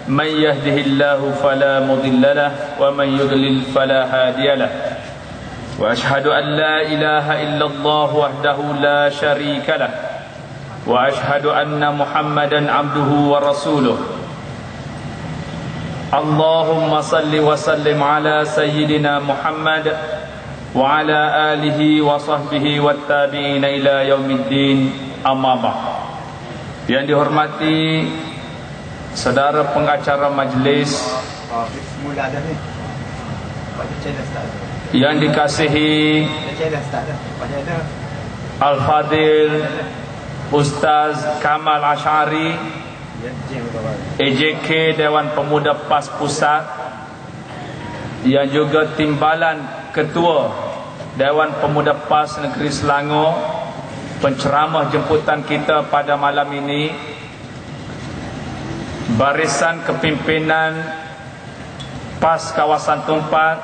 من يهده الله فلا مضل له ومن يضلل فلا هادي له وأشهد أن لا إله إلا الله وحده لا شريك له وأشهد أن محمدا عبده ورسوله اللهم صل وسلم على سيدنا محمد وعلى آله وصحبه والتابعين إلى يوم الدين أما بعد. Yang dihormati saudara pengacara majlis, yang dikasihi Al-Fadil Ustaz Kamal Asy'ari, EJK Dewan Pemuda PAS Pusat, yang juga timbalan Ketua Dewan Pemuda PAS Negeri Selangor, penceramah jemputan kita pada malam ini, barisan kepimpinan PAS Kawasan Tumpat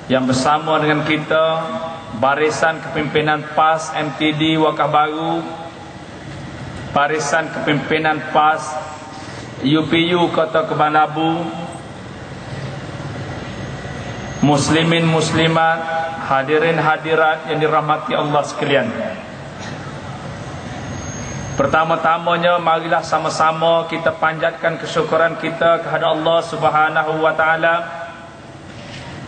yang bersama dengan kita, barisan kepimpinan PAS MTD Wakaf Baru, barisan kepimpinan PAS UPU Kota Kebun Abu, muslimin muslimat, hadirin hadirat yang dirahmati Allah sekalian. Pertama-tamanya marilah sama-sama kita panjatkan kesyukuran kita kepada Allah Subhanahu wa taala,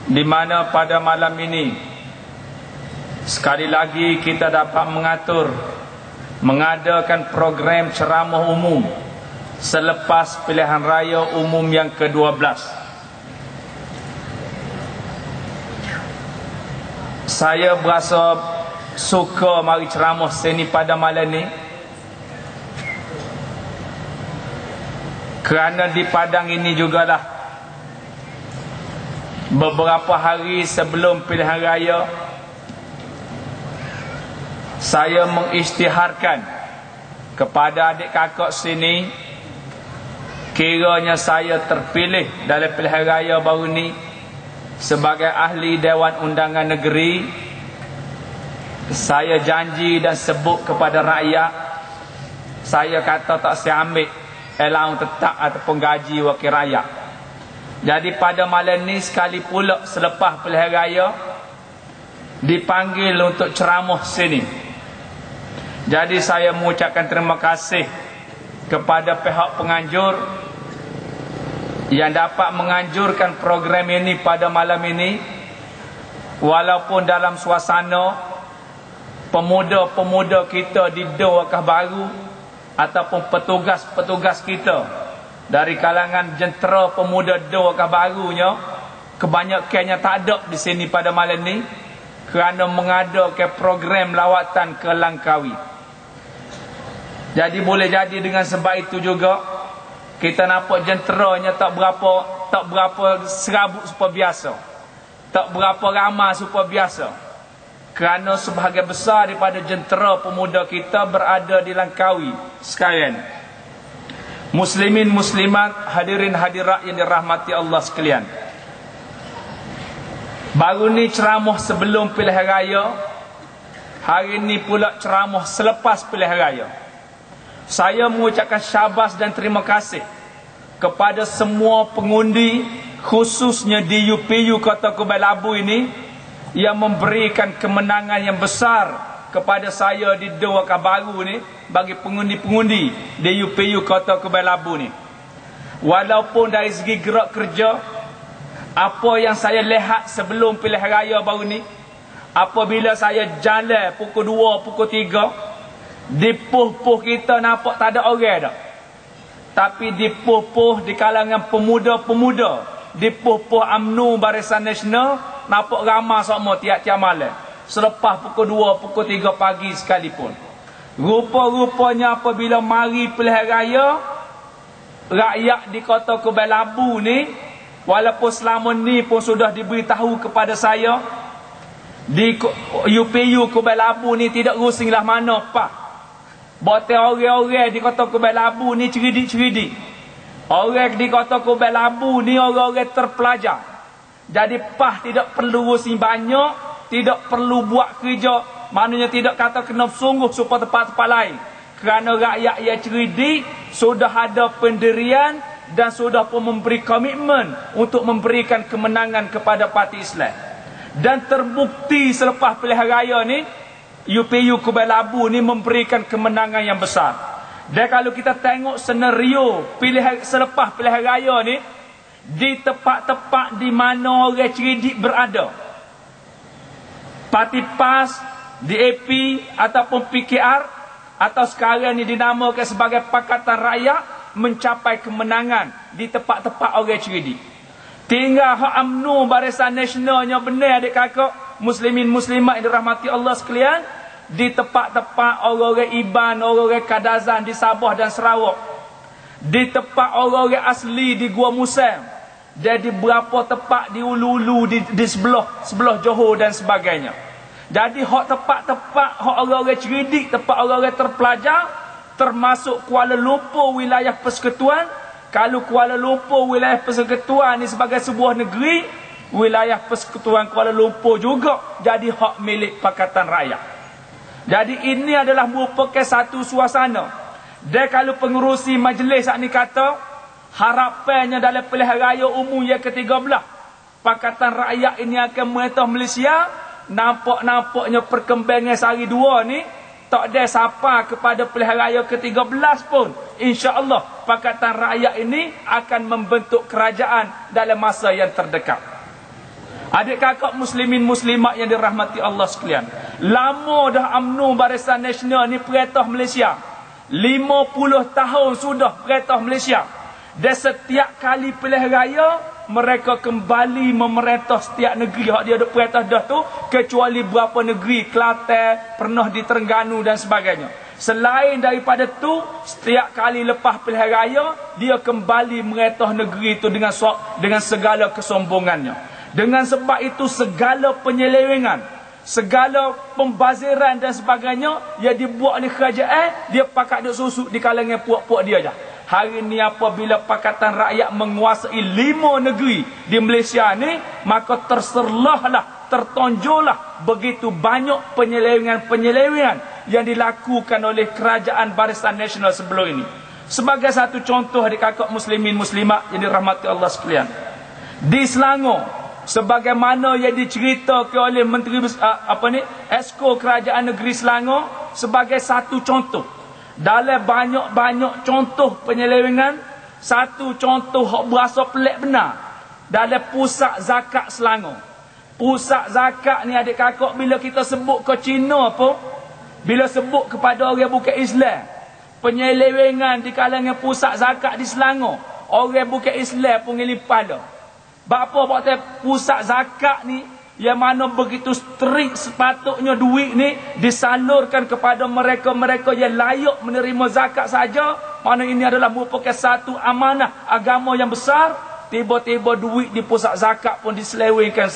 di mana pada malam ini sekali lagi kita dapat mengadakan program ceramah umum selepas pilihan raya umum yang ke-12. Saya berasa suka mari ceramah sini pada malam ni, kerana di padang ini jugalah beberapa hari sebelum pilihan raya saya mengisytiharkan kepada adik kakak sini, kiranya saya terpilih dalam pilihan raya baru ni sebagai ahli Dewan Undangan Negeri, saya janji dan sebut kepada rakyat, saya kata tak saya ambil allowance tetap ataupun gaji wakil rakyat. Jadi pada malam ni sekali pula selepas pilihan raya dipanggil untuk ceramah sini. Jadi saya mengucapkan terima kasih kepada pihak penganjur yang dapat menganjurkan program ini pada malam ini, walaupun dalam suasana pemuda-pemuda kita di DOR Wakaf Baru ataupun petugas-petugas kita dari kalangan jentera pemuda DOR Wakaf Barunya kebanyakannya tak ada di sini pada malam ini kerana mengadakan program lawatan ke Langkawi. Jadi boleh jadi dengan sebab itu juga kita nampak jenteranya tak berapa serabut seperti biasa, tak berapa ramai seperti biasa, kerana sebahagian besar daripada jentera pemuda kita berada di Langkawi sekalian. Muslimin muslimat, hadirin hadirat yang dirahmati Allah sekalian, baru ni ceramah sebelum pilihan raya, hari ni pula ceramah selepas pilihan raya. Saya mengucapkan syabas dan terima kasih kepada semua pengundi, khususnya di UPU Kota Kebun Abu ini, yang memberikan kemenangan yang besar kepada saya di DOR Wakaf Baru ni, bagi pengundi-pengundi di UPU Kota Kebun Abu ni. Walaupun dari segi gerak kerja, apa yang saya lihat sebelum pilihan raya baru ni, apabila saya jalan pukul 2, pukul 3, di puh-puh kita nampak tak ada orang dah. Tapi di puh-puh di kalangan pemuda-pemuda, di puh-puh UMNO Barisan Nasional, nampak ramai semua tiap-tiap malam, selepas pukul 2, pukul 3 pagi sekalipun. Rupa-rupanya apabila mari pilihan raya, rakyat di Kota Kebun Abu ni, walaupun selama ni pun sudah diberitahu kepada saya, di UPU Kebun Abu ni tidak rusinglah mana apa. Bote orang-orang di Kota Kebun Abu ni cerdik-cerdik. Orang di Kota Kebun Abu ni orang-orang terpelajar. Jadi PAS tidak perlu rusing banyak, tidak perlu buat kerja, maknanya tidak kata kena sungguh supaya tempat-tempat lain. Kerana rakyat yang cerdik sudah ada pendirian dan sudah pun memberi komitmen untuk memberikan kemenangan kepada parti Islam. Dan terbukti selepas pilihan raya ni, UPU Kubai Labu ni memberikan kemenangan yang besar. Dan kalau kita tengok senario selepas pilihan raya ni, di tempat-tempat di mana orang cerdik berada, parti PAS, DAP ataupun PKR, atau sekarang ni dinamakan sebagai Pakatan Rakyat, mencapai kemenangan di tempat-tempat orang cerdik. Tinggal hak UMNO Barisan Nasionalnya benar, adik kakak muslimin muslimat yang dirahmati Allah sekalian, di tempat-tempat orang-orang Iban, orang-orang Kadazan di Sabah dan Sarawak, di tempat orang-orang asli di Gua Musang, dan di beberapa tempat di Ulu-Ulu di sebelah Johor dan sebagainya. Jadi hak tempat-tempat hak orang-orang cerdik, tempat orang-orang terpelajar, termasuk Kuala Lumpur wilayah persekutuan. Kalau Kuala Lumpur wilayah persekutuan ni sebagai sebuah negeri, wilayah persekutuan Kuala Lumpur juga jadi hak milik Pakatan Rakyat. Jadi ini adalah merupakan satu suasana. Dan kalau pengerusi majlis saat ni kata, harapannya dalam pilihan raya umum yang ke-13, Pakatan Rakyat ini akan merentah Malaysia. Nampak-nampaknya perkembangan sehari dua ni tak ada siapa kepada pilihan raya ke-13 pun. InsyaAllah Pakatan Rakyat ini akan membentuk kerajaan dalam masa yang terdekat. Adik kakak muslimin muslimat yang dirahmati Allah sekalian, lama dah UMNO Barisan Nasional ni perintah Malaysia. 50 tahun sudah perintah Malaysia. Dan setiap kali pilihan raya, mereka kembali memerintah setiap negeri hak dia ada perintah dah tu, kecuali beberapa negeri, Kelantan, pernah di Terengganu dan sebagainya. Selain daripada tu, setiap kali lepas pilihan raya, dia kembali merintah negeri itu dengan segala kesombongannya. Dengan sebab itu segala penyelewengan, segala pembaziran dan sebagainya yang dibuat oleh kerajaan, dia pakat duk susuk di kalangan puak-puak dia je. Hari ni apabila Pakatan Rakyat menguasai 5 negeri di Malaysia ni, maka tertonjollah begitu banyak penyelewengan yang dilakukan oleh kerajaan Barisan Nasional sebelum ini. Sebagai satu contoh adik kakak muslimin muslimat yang dirahmati Allah sekalian, di Selangor, sebagaimana yang diceritakan oleh Menteri Esko Kerajaan Negeri Selangor sebagai satu contoh dalam banyak-banyak contoh penyelewengan, satu contoh yang berasa pelik benar dalam pusat zakat Selangor. Pusat zakat ni adik kakak, bila kita sebut ke Cina pun, bila sebut kepada orang bukan Islam, penyelewengan di kalangan pusat zakat di Selangor, orang bukan Islam pun ngelih kepala. Bapa pusat zakat ni yang mana begitu strict, sepatutnya duit ni disalurkan kepada mereka-mereka yang layak menerima zakat saja. Mana ini adalah merupakan satu amanah agama yang besar. Tiba-tiba duit di pusat zakat pun diselewengkan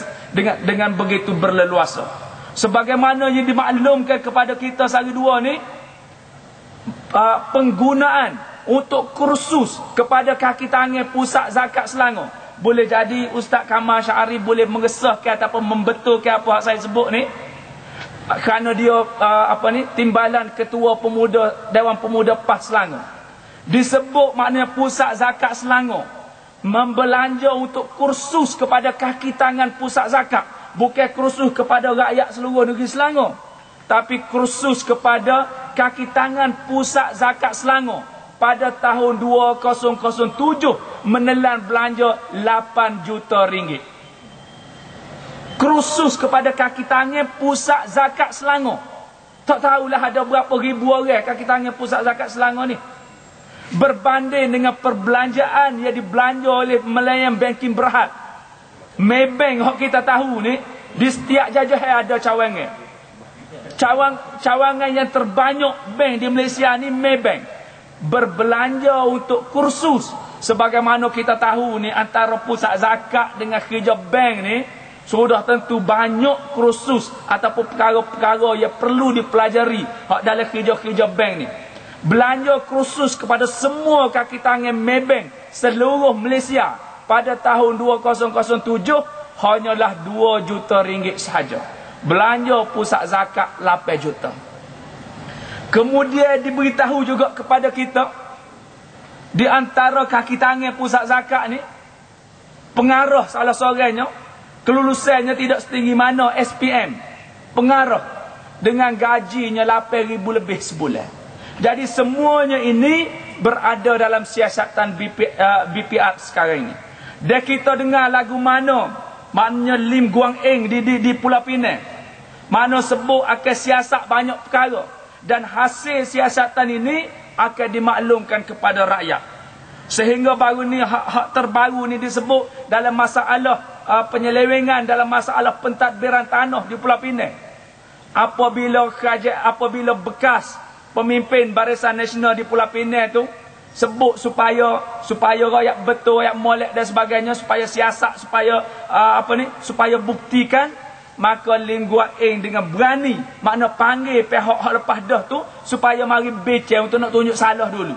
dengan begitu berleluasa. Sebagaimana yang dimaklumkan kepada kita sehari dua ni, penggunaan untuk kursus kepada kaki tangan pusat zakat Selangor. Boleh jadi Ustaz Kamal Syahari boleh mengesahkan ataupun membetulkan apa yang saya sebut ni, kerana dia timbalan ketua pemuda Dewan Pemuda PAS Selangor. Disebut maknanya pusat zakat Selangor membelanja untuk kursus kepada kaki tangan pusat zakat, bukan kursus kepada rakyat seluruh negeri Selangor, tapi kursus kepada kaki tangan pusat zakat Selangor. Pada tahun 2007 menelan belanja 8 juta ringgit. Kursus kepada kaki tangan pusat zakat Selangor. Tak tahulah ada berapa ribu orang kaki tangan pusat zakat Selangor ni. Berbanding dengan perbelanjaan yang dibelanja oleh Malayan Banking Berhad. Maybank yang kita tahu ni, di setiap jajah ada cawangan. Cawangan yang terbanyak bank di Malaysia ni Maybank. Berbelanja untuk kursus. Sebagaimana kita tahu ni, antara pusat zakat dengan kerja bank ni sudah tentu banyak kursus ataupun perkara-perkara yang perlu dipelajari dalam kerja-kerja bank ni. Belanja kursus kepada semua kaki tangan Maybank seluruh Malaysia pada tahun 2007 hanyalah 2 juta ringgit sahaja. Belanja pusat zakat 8 juta. Kemudian diberitahu juga kepada kita Di antara kaki tangan pusat zakat ni, pengarah salah seorangnya, kelulusannya tidak setinggi mana SPM. Pengarah dengan gajinya 8,000 lebih sebulan. Jadi semuanya ini berada dalam siasatan BPR sekarang ini. Dan kita dengar lagu mana, maknanya Lim Guang Eng di Pulau Pinang, mana sebut akan siasat banyak perkara, dan hasil siasatan ini akan dimaklumkan kepada rakyat. Sehingga baru ni hak terbaru ni disebut dalam masalah penyelewengan, dalam masalah pentadbiran tanah di Pulau Pinang. Apabila bekas pemimpin Barisan Nasional di Pulau Pinang tu sebut supaya rakyat betul, rakyat molek dan sebagainya, supaya siasat, supaya buktikan, maka Lim Guang Eng dengan berani makna panggil pihak hak lepas dah tu supaya mari becek untuk nak tunjuk salah dulu.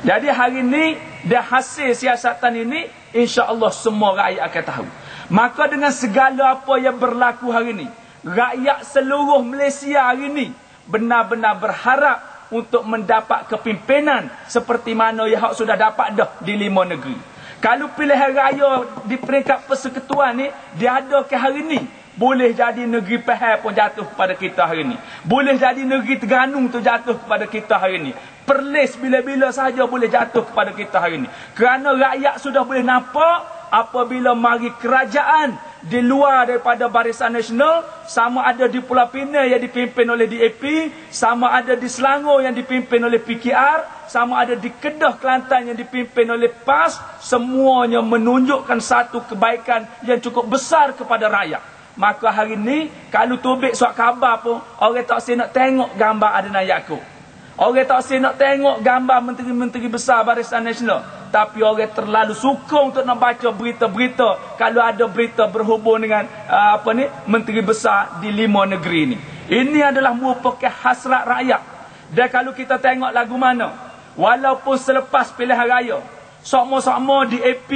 Jadi hari ni dah hasil siasatan ini, insya-Allah semua rakyat akan tahu. Maka dengan segala apa yang berlaku hari ni, rakyat seluruh Malaysia hari ni benar-benar berharap untuk mendapat kepimpinan seperti mana yang sudah dapat dah di 5 negeri. Kalau pilihan raya di peringkat persekutuan ni diadakan hari ni, boleh jadi negeri Pahang pun jatuh kepada kita hari ni. Boleh jadi negeri Terengganu tu jatuh kepada kita hari ni. Perlis bila-bila saja boleh jatuh kepada kita hari ni. Kerana rakyat sudah boleh nampak apabila mari kerajaan di luar daripada Barisan Nasional, sama ada di Pulau Pinang yang dipimpin oleh DAP, sama ada di Selangor yang dipimpin oleh PKR, sama ada di Kedah Kelantan yang dipimpin oleh PAS, semuanya menunjukkan satu kebaikan yang cukup besar kepada rakyat. Maka hari ni kalau tubik suat khabar pun, orang tak si nak tengok gambar Adnan Yaakob, orang tak si nak tengok gambar menteri-menteri besar Barisan Nasional. Tapi orang terlalu suka untuk nak baca berita-berita kalau ada berita berhubung dengan menteri besar di 5 negeri ini. Ini adalah merupakan hasrat rakyat. Dan kalau kita tengok lagu mana, walaupun selepas pilihan raya, sama-sama di AP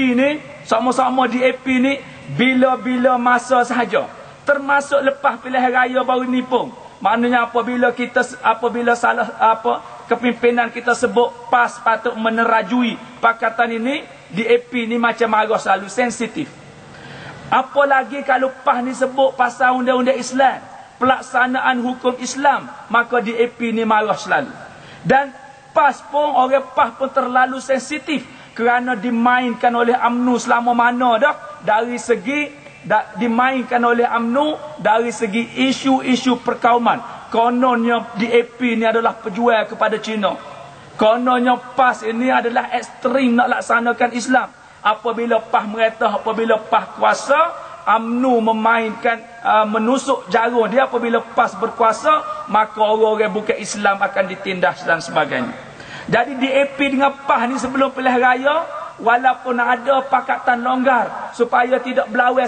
ni bila-bila masa sahaja, termasuk lepas pilihan raya baru ni pun, maknanya apabila kepimpinan kita sebut PAS patut menerajui pakatan ini, di AP ni macam marah selalu, sensitif. Apalagi kalau PAS ni sebut pasal undang-undang Islam, pelaksanaan hukum Islam, maka di AP ni marah selalu. Dan orang PAS pun terlalu sensitif kerana dimainkan oleh UMNO selama mana dah, dimainkan oleh UMNO dari segi isu-isu perkauman. Kononnya DAP ni adalah pejuang kepada Cina. Kononnya PAS ini adalah ekstrim nak laksanakan Islam. Apabila PAS merata, apabila PAS kuasa, UMNO memainkan menusuk jarum dia. Apabila PAS berkuasa, maka orang-orang bukan Islam akan ditindas dan sebagainya. Jadi DAP dengan PAS ni sebelum pilihan raya, walaupun ada pakatan longgar supaya tidak berlawan,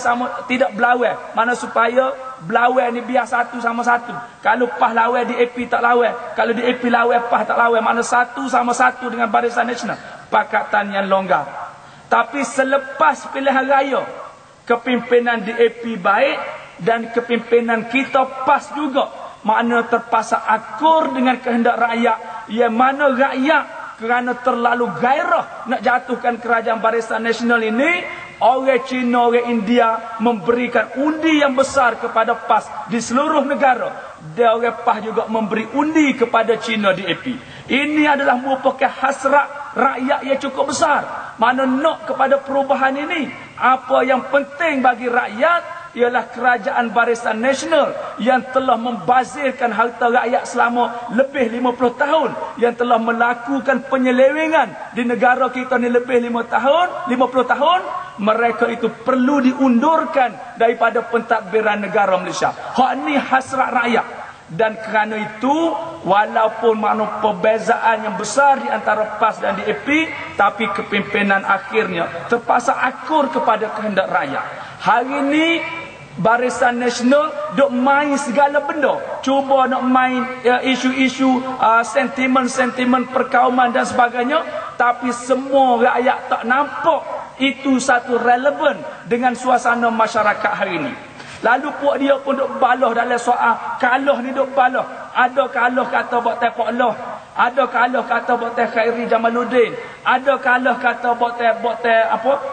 mana supaya berlawan ni biar satu sama satu. Kalau PAS lawan DAP tak lawan, kalau DAP lawan PAS tak lawan, mana satu sama satu dengan Barisan Nasional, pakatan yang longgar. Tapi selepas pilihan raya, kepimpinan DAP baik dan kepimpinan kita PAS juga, makna terpaksa akur dengan kehendak rakyat, yang mana rakyat kerana terlalu gairah nak jatuhkan kerajaan Barisan Nasional ini, orang Cina, orang India memberikan undi yang besar kepada PAS di seluruh negara. Dan orang PAS juga memberi undi kepada Cina DAP. Ini adalah merupakan hasrat rakyat yang cukup besar. Mana nak kepada perubahan ini, apa yang penting bagi rakyat ialah kerajaan Barisan Nasional yang telah membazirkan harta rakyat selama lebih 50 tahun, yang telah melakukan penyelewengan di negara kita ni lebih 50 tahun, mereka itu perlu diundurkan daripada pentadbiran negara Malaysia. Hak ni hasrat rakyat. Dan kerana itu, walaupun makna perbezaan yang besar di antara PAS dan DAP, tapi kepimpinan akhirnya terpaksa akur kepada kehendak rakyat. Hari ini Barisan Nasional duk main segala benda, cuba nak main isu-isu sentimen-sentimen perkauman dan sebagainya, tapi semua rakyat tak nampak itu satu relevan dengan suasana masyarakat hari ini. Lalu puak dia pun duk balah dalam soal kalah ni, duk balah ada kalah kata Dr. Pokloh, ada kalah kata Dr. Khairi Jamaluddin, ada kalah kata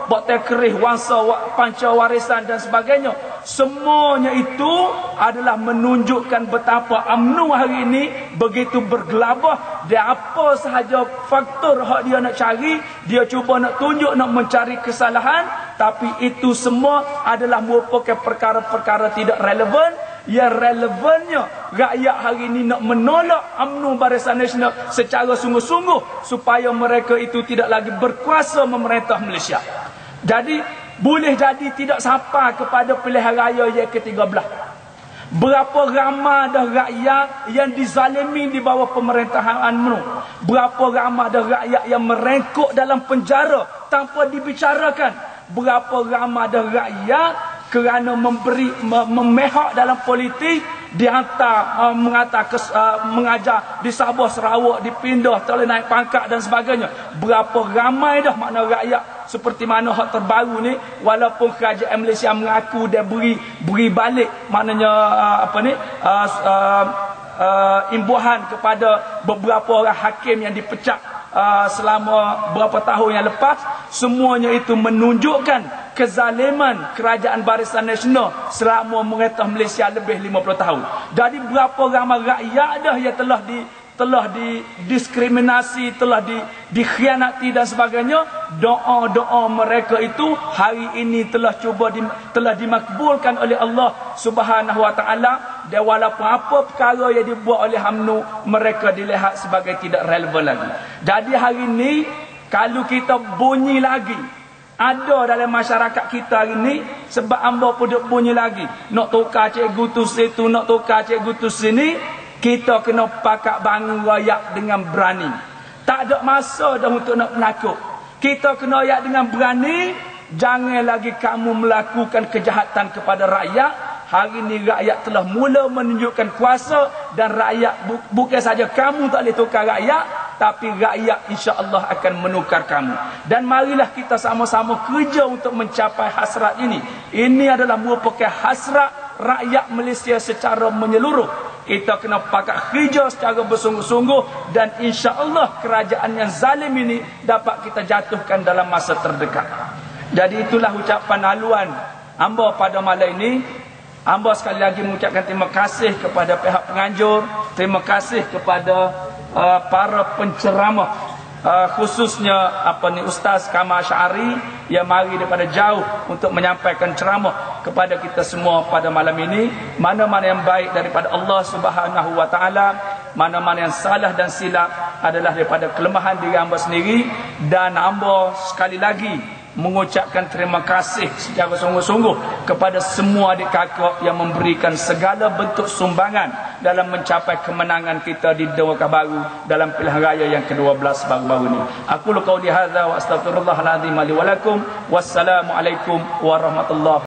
Dr. Kerih Wangsa Panca Warisan dan sebagainya. Semuanya itu adalah menunjukkan betapa UMNO hari ini begitu bergelabah. Dia apa sahaja faktor hak dia nak cari, dia cuba nak tunjuk, nak mencari kesalahan, tapi itu semua adalah merupakan perkara-perkara tidak relevan. Yang relevannya rakyat hari ini nak menolak UMNO Barisan Nasional secara sungguh-sungguh supaya mereka itu tidak lagi berkuasa memerintah Malaysia. Jadi boleh jadi tidak sampai kepada pilihan raya yang ke-13. Berapa ramai dah rakyat yang dizalimi di bawah pemerintahan UMNO. Berapa ramai dah rakyat yang merengkuk dalam penjara tanpa dibicarakan. Berapa ramai dah rakyat kerana memehak dalam politik dihantar mengajar di Sabah, Sarawak, dipindah, tak boleh naik pangkat dan sebagainya. Berapa ramai dah makna rakyat seperti mana hak terbaru ni, walaupun kerajaan Malaysia mengaku dia beri balik maknanya imbuhan kepada beberapa orang hakim yang dipecat selama beberapa tahun yang lepas. Semuanya itu menunjukkan kezaliman kerajaan Barisan Nasional selama memerintah Malaysia lebih 50 tahun. Jadi berapa ramai rakyat dah yang telah didiskriminasi, telah dikhianati dan sebagainya. Doa-doa mereka itu hari ini telah dimakbulkan oleh Allah Subhanahu Wa Taala. Dan walaupun apa perkara yang dibuat oleh UMNO, mereka dilihat sebagai tidak relevan lagi. Jadi hari ini kalau kita bunyi lagi, ada dalam masyarakat kita hari ni, sebab hamba pun duk bunyi lagi, nak tukar cikgu tu situ, nak tukar cikgu tu sini, kita kena pakat bangun rakyat dengan berani. Tak ada masa dah untuk nak menakut. Kita kena rakyat dengan berani. Jangan lagi kamu melakukan kejahatan kepada rakyat. Hari ini rakyat telah mula menunjukkan kuasa, dan rakyat bukan saja kamu tak boleh tukar rakyat, tapi rakyat insya-Allah akan menukar kamu. Dan marilah kita sama-sama kerja untuk mencapai hasrat ini. Ini adalah merupakan hasrat rakyat Malaysia secara menyeluruh. Kita kena pakat kerja secara bersungguh-sungguh, dan insya-Allah kerajaan yang zalim ini dapat kita jatuhkan dalam masa terdekat. Jadi itulah ucapan haluan hamba pada malam ini. Hamba sekali lagi mengucapkan terima kasih kepada pihak penganjur, terima kasih kepada para penceramah, khususnya Ustaz Kamal Syari yang mari daripada jauh untuk menyampaikan ceramah kepada kita semua pada malam ini. Mana-mana yang baik daripada Allah Subhanahu Wa Taala, mana-mana yang salah dan silap adalah daripada kelemahan diri hamba sendiri. Dan hamba sekali lagi mengucapkan terima kasih secara sungguh-sungguh kepada semua adik kakak yang memberikan segala bentuk sumbangan dalam mencapai kemenangan kita di Dewaka Baru dalam pilihan raya yang ke-12 baru-baru ini. Aku qauli hadza wa astaghfirullahalazim li wa lakum. Wassalamualaikum warahmatullahi